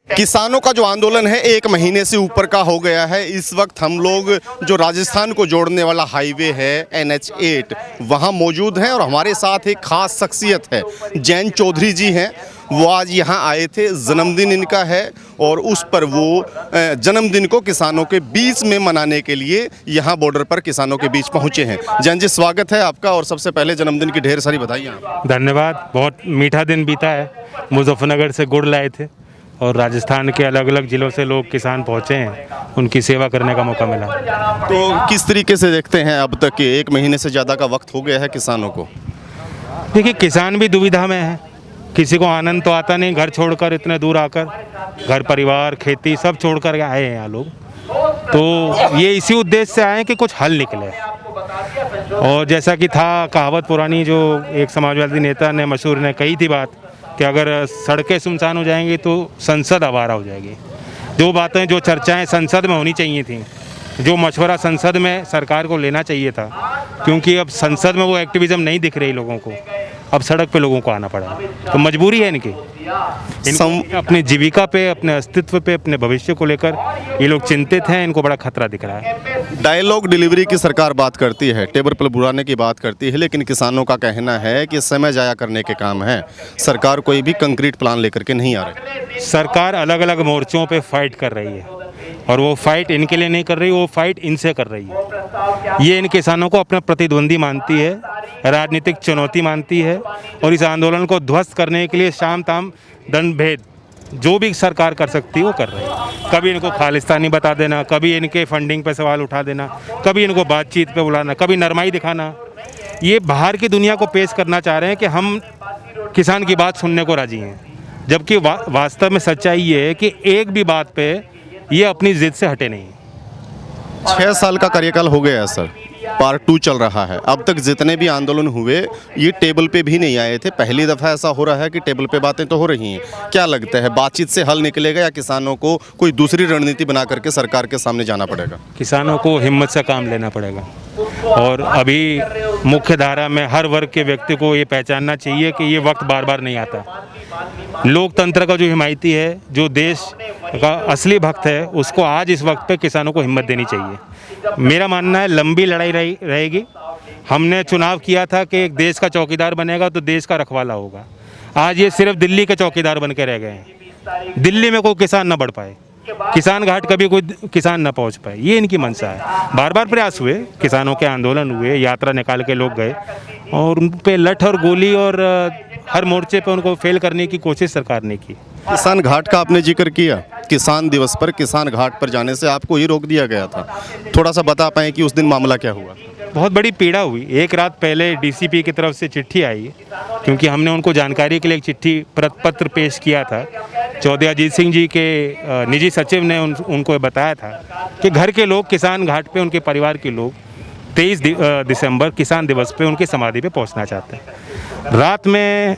किसानों का जो आंदोलन है 1 महीने से ऊपर का हो गया है। इस वक्त हम लोग जो राजस्थान को जोड़ने वाला हाईवे है NH8 वहाँ मौजूद हैं और हमारे साथ एक खास शख्सियत है, जैन चौधरी जी हैं। वो आज यहाँ आए थे, जन्मदिन इनका है और उस पर वो जन्मदिन को किसानों के बीच में मनाने के लिए यहाँ बॉर्डर पर किसानों के बीच पहुँचे हैं। जैन जी, स्वागत है आपका और सबसे पहले जन्मदिन की ढेर सारी बधाइयाँ। धन्यवाद। बहुत मीठा दिन बीता है। मुजफ्फरनगर से गुड़ लाए थे और राजस्थान के अलग अलग ज़िलों से लोग किसान पहुँचे हैं, उनकी सेवा करने का मौका मिला। तो किस तरीके से देखते हैं अब तक के 1 महीने से ज़्यादा का वक्त हो गया है किसानों को? देखिए, किसान भी दुविधा में है। किसी को आनंद तो आता नहीं, घर छोड़कर इतने दूर आकर, घर परिवार खेती सब छोड़कर आए हैं यहाँ लोग। तो ये इसी उद्देश्य से आए हैं कि कुछ हल निकले। और जैसा कि था कहावत पुरानी, जो एक समाजवादी नेता ने मशहूर ने कही थी बात कि अगर सड़कें सुनसान हो जाएंगी तो संसद आवारा हो जाएगी। जो बातें, जो चर्चाएं संसद में होनी चाहिए थी, जो मशवरा संसद में सरकार को लेना चाहिए था, क्योंकि अब संसद में वो एक्टिविज़म नहीं दिख रही लोगों को, अब सड़क पे लोगों को आना पड़ा। तो मजबूरी है इनकी अपनी जीविका पे, अपने अस्तित्व पे, अपने भविष्य को लेकर ये लोग चिंतित हैं। इनको बड़ा खतरा दिख रहा है। डायलॉग डिलीवरी की सरकार बात करती है, टेबल पर बुलाने की बात करती है, लेकिन किसानों का कहना है कि समय जाया करने के काम है। सरकार कोई भी कंक्रीट प्लान लेकर के नहीं आ रही। सरकार अलग अलग मोर्चों पे फाइट कर रही है और वो फाइट इनके लिए नहीं कर रही, वो फाइट इनसे कर रही है। ये इन किसानों को अपना प्रतिद्वंदी मानती है, राजनीतिक चुनौती मानती है और इस आंदोलन को ध्वस्त करने के लिए शाम ताम दंड भेद जो भी सरकार कर सकती है वो कर रही है। कभी इनको खालिस्तानी बता देना, कभी इनके फंडिंग पे सवाल उठा देना, कभी इनको बातचीत पे बुलाना, कभी नरमाई दिखाना। ये बाहर की दुनिया को पेश करना चाह रहे हैं कि हम किसान की बात सुनने को राजी हैं, जबकि वास्तव में सच्चाई ये है कि एक भी बात पे ये अपनी जिद से हटे नहीं। 6 साल का कार्यकाल हो गया है सर, पार्ट 2 चल रहा है। अब तक जितने भी आंदोलन हुए ये टेबल पे भी नहीं आए थे। पहली दफ़ा ऐसा हो रहा है कि टेबल पे बातें तो हो रही हैं। क्या लगता है, बातचीत से हल निकलेगा या किसानों को कोई दूसरी रणनीति बना करके सरकार के सामने जाना पड़ेगा? किसानों को हिम्मत से काम लेना पड़ेगा और अभी मुख्य धारा में हर वर्ग के व्यक्ति को ये पहचानना चाहिए कि ये वक्त बार बार नहीं आता। लोकतंत्र का जो हिमायती है, जो देश का असली भक्त है, उसको आज इस वक्त पे किसानों को हिम्मत देनी चाहिए। मेरा मानना है लंबी लड़ाई रहेगी। हमने चुनाव किया था कि एक देश का चौकीदार बनेगा तो देश का रखवाला होगा। आज ये सिर्फ दिल्ली के चौकीदार बन के रह गए हैं। दिल्ली में कोई किसान न बढ़ पाए, किसान घाट कभी कोई किसान न पहुंच पाए, ये इनकी मंशा है। बार बार प्रयास हुए, किसानों के आंदोलन हुए, यात्रा निकाल के लोग गए और उन पे लठ और गोली और हर मोर्चे पे उनको फेल करने की कोशिश सरकार ने की। किसान घाट का आपने जिक्र किया, किसान दिवस पर किसान घाट पर जाने से आपको ही रोक दिया गया था। थोड़ा सा बता पाएँ कि उस दिन मामला क्या हुआ? बहुत बड़ी पीड़ा हुई। एक रात पहले डीसीपी की तरफ से चिट्ठी आई, क्योंकि हमने उनको जानकारी के लिए एक चिट्ठी पत्र पेश किया था। चौधरी अजीत सिंह जी के निजी सचिव ने उनको बताया था कि घर के लोग किसान घाट पे, उनके परिवार के लोग 23 दिसंबर किसान दिवस पे उनकी समाधि पे पहुंचना चाहते हैं। रात में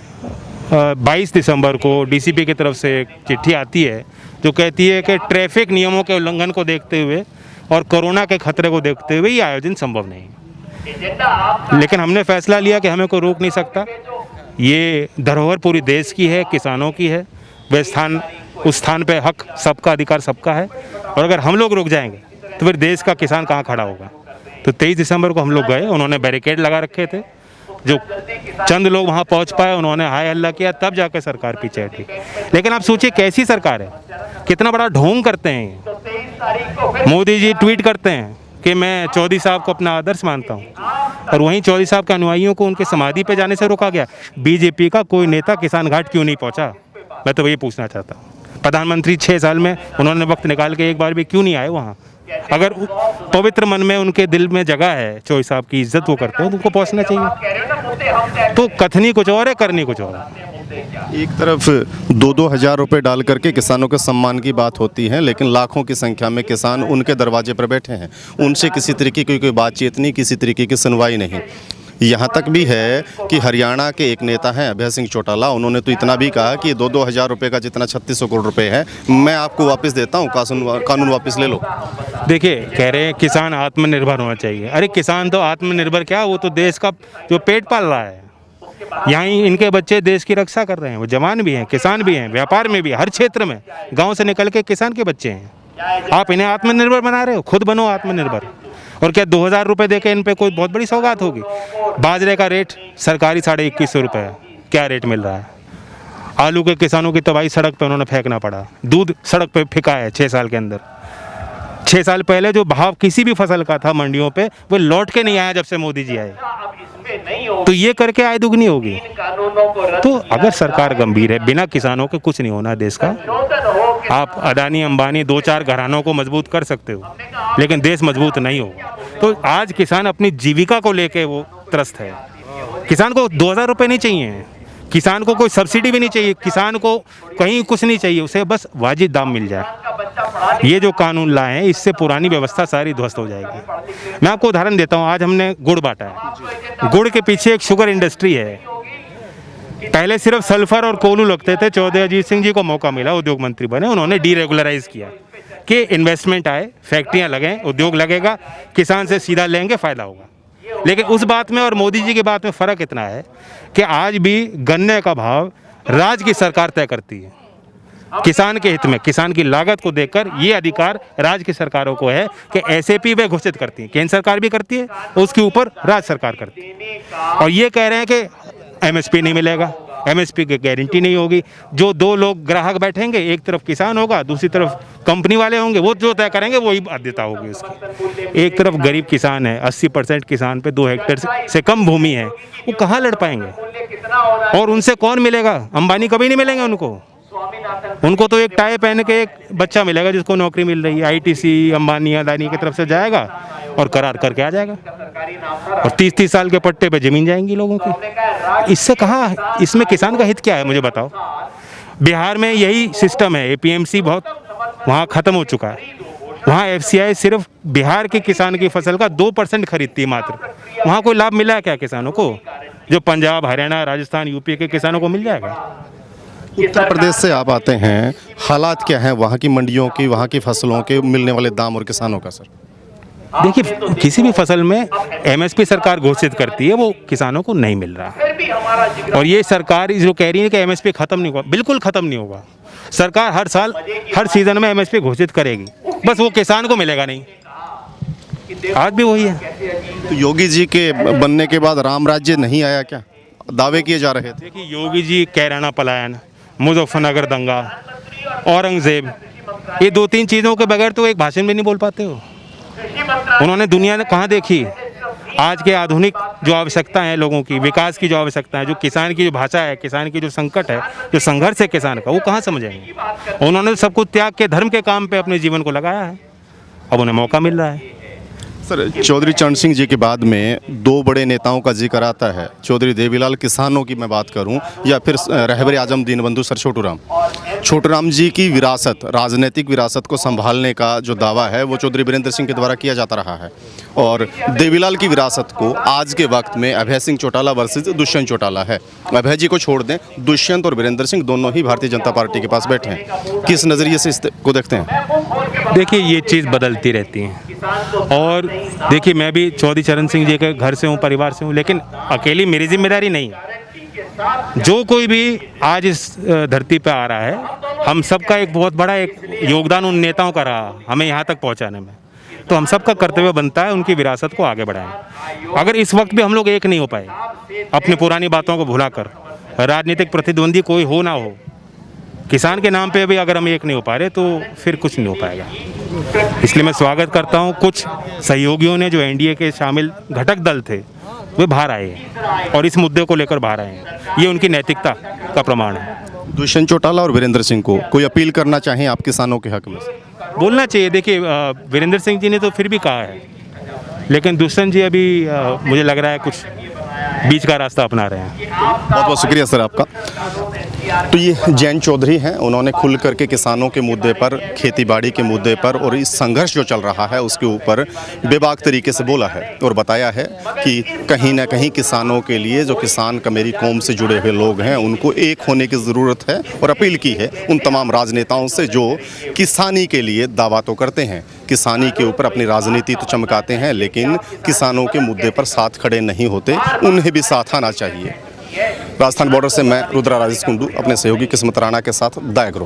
22 दिसंबर को डीसीपी की तरफ से एक चिट्ठी आती है जो कहती है कि ट्रैफिक नियमों के उल्लंघन को देखते हुए और कोरोना के खतरे को देखते हुए ये आयोजन संभव नहीं। लेकिन हमने फैसला लिया कि हमें कोई रोक नहीं सकता। ये धरोहर पूरी देश की है, किसानों की है। वह स्थान, उस स्थान पे हक सबका, अधिकार सबका है और अगर हम लोग रुक जाएंगे तो फिर देश का किसान कहाँ खड़ा होगा। तो 23 दिसंबर को हम लोग गए, उन्होंने बैरिकेड लगा रखे थे। जो चंद लोग वहाँ पहुँच पाए, उन्होंने हाय हल्ला किया, तब जाकर सरकार पीछे हटी। लेकिन आप सोचिए कैसी सरकार है, कितना बड़ा ढोंग करते हैं। मोदी जी ट्वीट करते हैं कि मैं चौधरी साहब को अपना आदर्श मानता हूँ और वहीं चौधरी साहब के अनुयायियों को उनके समाधि पे जाने से रोका गया। बीजेपी का कोई नेता किसान घाट क्यों नहीं पहुँचा, मैं तो वही पूछना चाहता हूँ। प्रधानमंत्री 6 साल में उन्होंने वक्त निकाल के एक बार भी क्यों नहीं आए वहाँ? अगर पवित्र मन में उनके दिल में जगह है, चौधरी साहब की इज्जत वो करते हैं, तो उनको पहुँचना चाहिए। तो कथनी कुछ और है, करनी कुछ और है। एक तरफ 2-2 हज़ार रुपये डाल करके किसानों के सम्मान की बात होती है, लेकिन लाखों की संख्या में किसान उनके दरवाजे पर बैठे हैं। उनसे किसी तरीके की कोई बातचीत नहीं, किसी तरीके की सुनवाई नहीं। यहाँ तक भी है कि हरियाणा के एक नेता हैं अभय सिंह चौटाला, उन्होंने तो इतना भी कहा कि 2-2 हज़ार रुपये का जितना 3600 करोड़ रुपए है मैं आपको वापस देता हूँ, कानून वापस ले लो। देखिए, कह रहे हैं किसान आत्मनिर्भर होना चाहिए। अरे किसान तो आत्मनिर्भर क्या, वो तो देश का जो पेट पाल रहा है। यहाँ ही इनके बच्चे देश की रक्षा कर रहे हैं, वो जवान भी हैं, किसान भी हैं, व्यापार में भी, हर क्षेत्र में गांव से निकल के किसान के बच्चे हैं। आप इन्हें आत्मनिर्भर बना रहे हो, खुद बनो आत्मनिर्भर। और क्या 2000 रुपये दे के इन पे कोई बहुत बड़ी सौगात होगी? बाजरे का रेट सरकारी 2150 रुपये है, क्या रेट मिल रहा है? आलू के किसानों की तबाही सड़क पे उन्होंने फेंकना पड़ा, दूध सड़क पे फेंका है 6 साल के अंदर। 6 साल पहले जो भाव किसी भी फसल का था मंडियों पे, वो लौट के नहीं आया जब से मोदी जी आए। तो ये करके आय दुगनी होगी। तो अगर सरकार गंभीर है, बिना किसानों के कुछ नहीं होना देश का। आप अडानी अंबानी 2-4 घरानों को मजबूत कर सकते हो, लेकिन देश मजबूत नहीं होगा। तो आज किसान अपनी जीविका को लेके वो त्रस्त है। किसान को 2000 रुपये नहीं चाहिए, किसान को कोई सब्सिडी भी नहीं चाहिए, किसान को कहीं कुछ नहीं चाहिए, उसे बस वाजिब दाम मिल जाए। ये जो कानून लाए हैं, इससे पुरानी व्यवस्था सारी ध्वस्त हो जाएगी। मैं आपको उदाहरण देता हूँ, आज हमने गुड़ बांटा है, गुड़ के पीछे एक शुगर इंडस्ट्री है। पहले सिर्फ सल्फर और कोयला लगते थे, चौधरी अजीत सिंह जी को मौका मिला, उद्योग मंत्री बने, उन्होंने डीरेगुलराइज किया कि इन्वेस्टमेंट आए, फैक्ट्रियाँ लगें, उद्योग लगेगा, किसान से सीधा लेंगे, फ़ायदा होगा। लेकिन उस बात में और मोदी जी की बात में फ़र्क इतना है कि आज भी गन्ने का भाव राज्य की सरकार तय करती है। किसान के हित में, किसान की लागत को देखकर ये अधिकार राज्य की सरकारों को है कि एसएपी वे घोषित करती है। केंद्र सरकार भी करती है, उसके ऊपर राज्य सरकार करती है। और ये कह रहे हैं कि एमएसपी नहीं मिलेगा, एमएसपी की गारंटी नहीं होगी। जो 2 लोग ग्राहक बैठेंगे, एक तरफ किसान होगा, दूसरी तरफ कंपनी वाले होंगे, वो जो तय करेंगे वही बाध्यता होगी उसकी। एक तरफ गरीब किसान है, 80% किसान पे 2 हेक्टेयर से कम भूमि है, वो कहाँ लड़ पाएंगे? और उनसे कौन मिलेगा? अंबानी कभी नहीं मिलेंगे उनको तो एक टाई पहन के एक बच्चा मिलेगा जिसको नौकरी मिल रही है। आईटीसी, अंबानी, अदानी की तरफ से जाएगा और करार करके आ जाएगा, और 30-30 साल के पट्टे पे जमीन जाएंगी लोगों की। इससे कहाँ, इसमें किसान का हित क्या है, मुझे बताओ। बिहार में यही सिस्टम है, एपीएमसी बहुत वहाँ ख़त्म हो चुका है। वहाँ एफसीआई सिर्फ बिहार के किसान की फसल का 2% खरीदती है मात्र। वहाँ कोई लाभ मिला है क्या किसानों को, जो पंजाब, हरियाणा, राजस्थान, यूपी के किसानों को मिल जाएगा? उत्तर प्रदेश से आप आते हैं, हालात क्या हैं वहाँ की मंडियों की, वहाँ की फसलों के मिलने वाले दाम और किसानों का? सर देखिए, किसी भी फसल में एमएसपी सरकार घोषित करती है, वो किसानों को नहीं मिल रहा। और ये सरकार जो कह रही है कि एमएसपी खत्म नहीं होगा, बिल्कुल खत्म नहीं होगा। सरकार हर साल, हर सीजन में एमएसपी घोषित करेगी, बस वो किसान को मिलेगा नहीं। आज भी वही है। तो योगी जी के बनने के बाद राम राज्य नहीं आया क्या, दावे किए जा रहे थे? देखिए, योगी जी कैराना पलायन, मुजफ्फरनगर दंगा, औरंगजेब, ये 2-3 चीज़ों के बगैर तो एक भाषण भी नहीं बोल पाते हो। उन्होंने दुनिया ने कहाँ देखी? आज के आधुनिक जो आवश्यकता है लोगों की, विकास की जो आवश्यकता है, जो किसान की जो भाषा है, किसान की जो संकट है, जो संघर्ष है किसान का, वो कहाँ समझेंगे? उन्होंने सब कुछ त्याग के धर्म के काम पे अपने जीवन को लगाया है, अब उन्हें मौका मिल रहा है। सर, चौधरी चरण सिंह जी के बाद में 2 बड़े नेताओं का जिक्र आता है। चौधरी देवीलाल किसानों की मैं बात करूं, या फिर रहबर आजम दीनबंधु सर छोटू राम जी की विरासत, राजनीतिक विरासत को संभालने का जो दावा है वो चौधरी वीरेंद्र सिंह के द्वारा किया जाता रहा है। और देवीलाल की विरासत को आज के वक्त में अभय सिंह चौटाला वर्सेस दुष्यंत चौटाला है। अभय जी को छोड़ दें, दुष्यंत और वीरेंद्र सिंह दोनों ही भारतीय जनता पार्टी के पास बैठे हैं। किस नज़रिए से इसको देखते हैं? देखिए, ये चीज़ बदलती रहती है। और देखिए, मैं भी चौधरी चरण सिंह जी के घर से हूँ, परिवार से हूँ, लेकिन अकेली मेरी जिम्मेदारी नहीं। जो कोई भी आज इस धरती पे आ रहा है, हम सबका एक बहुत बड़ा एक योगदान उन नेताओं का रहा हमें यहाँ तक पहुँचाने में। तो हम सबका कर्तव्य बनता है उनकी विरासत को आगे बढ़ाएं। अगर इस वक्त भी हम लोग एक नहीं हो पाए, अपनी पुरानी बातों को भुलाकर, राजनीतिक प्रतिद्वंदी कोई हो ना हो, किसान के नाम पे भी अगर हम एक नहीं हो पा रहे, तो फिर कुछ नहीं हो पाएगा। इसलिए मैं स्वागत करता हूँ, कुछ सहयोगियों ने जो एनडीए के शामिल घटक दल थे वे बाहर आए हैं और इस मुद्दे को लेकर बाहर आए हैं। ये उनकी नैतिकता का प्रमाण है। दुष्यंत चौटाला और वीरेंद्र सिंह को कोई अपील करना चाहें आप किसानों के हक में? बोलना चाहिए। देखिए, वीरेंद्र सिंह जी ने तो फिर भी कहा है, लेकिन दुष्यंत जी अभी मुझे लग रहा है कुछ बीच का रास्ता अपना रहे हैं। बहुत बहुत शुक्रिया सर आपका। तो ये जयंत चौधरी हैं, उन्होंने खुल करके किसानों के मुद्दे पर, खेतीबाड़ी के मुद्दे पर और इस संघर्ष जो चल रहा है उसके ऊपर बेबाक तरीके से बोला है और बताया है कि कहीं ना कहीं किसानों के लिए, जो किसान का मेरी कौम से जुड़े हुए लोग हैं, उनको एक होने की ज़रूरत है। और अपील की है उन तमाम राजनेताओं से जो किसानी के लिए दावा तो करते हैं, किसानी के ऊपर अपनी राजनीति तो चमकाते हैं, लेकिन किसानों के मुद्दे पर साथ खड़े नहीं होते, उन्हें भी साथ आना चाहिए। राजस्थान बॉर्डर से मैं रुद्रा राजेश कुंडू अपने सहयोगी किस्मत राणा के साथ दायक